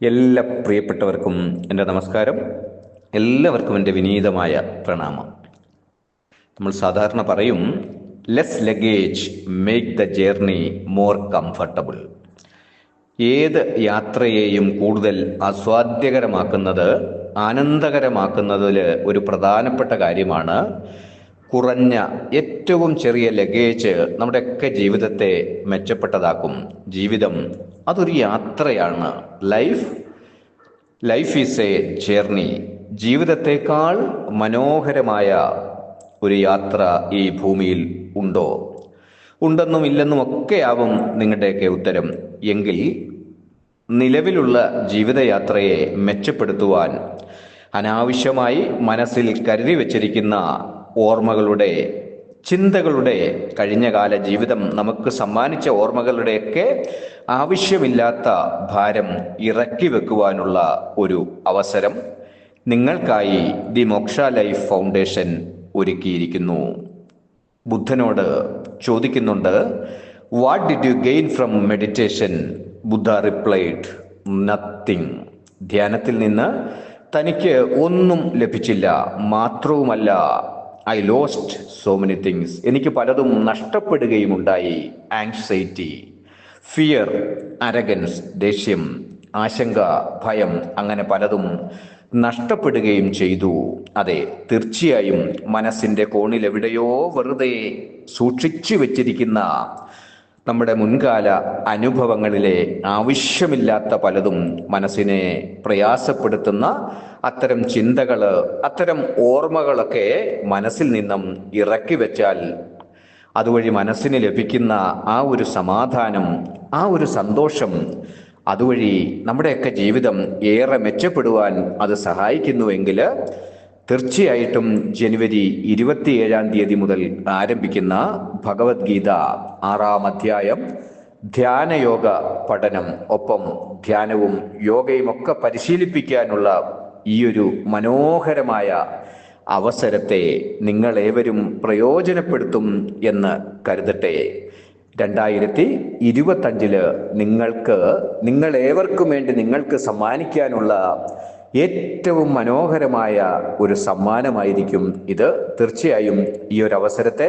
എല്ലാ പ്രിയപ്പെട്ടവർക്കും എൻ്റെ നമസ്കാരം. എല്ലാവർക്കും എൻ്റെ വിനീതമായ പ്രണാമം. നമ്മൾ സാധാരണ പറയും, less luggage make the journey more comfortable. ഏത് യാത്രയെയും കൂടുതൽ ആസ്വാദ്യകരമാക്കുന്നത്, ആനന്ദകരമാക്കുന്നതിൽ ഒരു പ്രധാനപ്പെട്ട കാര്യമാണ് കുറഞ്ഞ, ഏറ്റവും ചെറിയ ലഗേജ് നമ്മുടെയൊക്കെ ജീവിതത്തെ മെച്ചപ്പെട്ടതാക്കും. ജീവിതം അതൊരു യാത്രയാണ്. Life is a journey. ജീവിതത്തെക്കാൾ മനോഹരമായ ഒരു യാത്ര ഈ ഭൂമിയിൽ ഉണ്ടോ? ഉണ്ടെന്നും ഇല്ലെന്നും ഒക്കെയാവും നിങ്ങളുടെയൊക്കെ ഉത്തരം. എങ്കിൽ നിലവിലുള്ള ജീവിതയാത്രയെ മെച്ചപ്പെടുത്തുവാൻ അനാവശ്യമായി മനസ്സിൽ കരുതി വച്ചിരിക്കുന്ന ഓർമ്മകളുടെ, ചിന്തകളുടെ, കഴിഞ്ഞകാല ജീവിതം നമുക്ക് സമ്മാനിച്ച ഓർമ്മകളുടെയൊക്കെ ആവശ്യമില്ലാത്ത ഭാരം ഇറക്കി വെക്കുവാനുള്ള ഒരു അവസരം നിങ്ങൾക്കായി ദി മോക്ഷ ലൈഫ് ഫൗണ്ടേഷൻ ഒരുക്കിയിരിക്കുന്നു. ബുദ്ധനോട് ചോദിക്കുന്നുണ്ട്, what did you gain from meditation? Buddha replied, nothing. ധ്യാനത്തിൽ നിന്ന് തനിക്ക് ഒന്നും ലഭിച്ചില്ല. മാത്രവുമല്ല, I lost so many things. എനിക്ക് പലതും നഷ്ടപ്പെടുകയുമുണ്ടായി. ആങ്സൈറ്റി, ഫിയർ, അരഗൻസ്, ദേഷ്യം, ആശങ്ക, ഭയം, അങ്ങനെ പലതും നഷ്ടപ്പെടുകയും ചെയ്തു. അതെ, തീർച്ചയായും മനസ്സിൻ്റെ കോണിൽ എവിടെയോ വെറുതെ സൂക്ഷിച്ചു വെച്ചിരിക്കുന്ന നമ്മുടെ മുൻകാല അനുഭവങ്ങളിലെ ആവശ്യമില്ലാത്ത പലതും, മനസ്സിനെ പ്രയാസപ്പെടുത്തുന്ന അത്തരം ചിന്തകൾ, അത്തരം ഓർമ്മകളൊക്കെ മനസ്സിൽ നിന്നും ഇറക്കി വെച്ചാൽ അതുവഴി മനസ്സിന് ലഭിക്കുന്ന ആ ഒരു സമാധാനം, ആ ഒരു സന്തോഷം, അതുവഴി നമ്മുടെയൊക്കെ ജീവിതം ഏറെ മെച്ചപ്പെടുവാൻ അത് സഹായിക്കുന്നുവെങ്കിൽ തീർച്ചയായിട്ടും ജനുവരി 27 മുതൽ ആരംഭിക്കുന്ന ഭഗവത്ഗീത 6-ാം അധ്യായം ധ്യാനയോഗ പഠനം, ഒപ്പം ധ്യാനവും യോഗയും ഒക്കെ പരിശീലിപ്പിക്കാനുള്ള ഈ ഒരു മനോഹരമായ അവസരത്തെ നിങ്ങളേവരും പ്രയോജനപ്പെടുത്തും എന്ന് കരുതട്ടെ. 2025 നിങ്ങളേവർക്കും വേണ്ടി നിങ്ങൾക്ക് സമ്മാനിക്കാനുള്ള ഏറ്റവും മനോഹരമായ ഒരു സമ്മാനമായിരിക്കും ഇത്. തീർച്ചയായും ഈ ഒരു അവസരത്തെ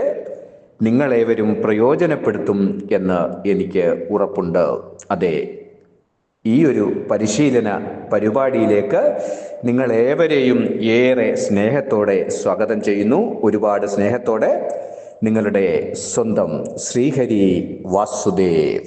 നിങ്ങളേവരും പ്രയോജനപ്പെടുത്തും എന്ന് എനിക്ക് ഉറപ്പുണ്ട്. അതെ, ഈ ഒരു പരിശീലന പരിപാടിയിലേക്ക് നിങ്ങളേവരെയും ഏറെ സ്നേഹത്തോടെ സ്വാഗതം ചെയ്യുന്നു. ഒരുപാട് സ്നേഹത്തോടെ നിങ്ങളുടെ സ്വന്തം ശ്രീഹരി വാസുദേവ്.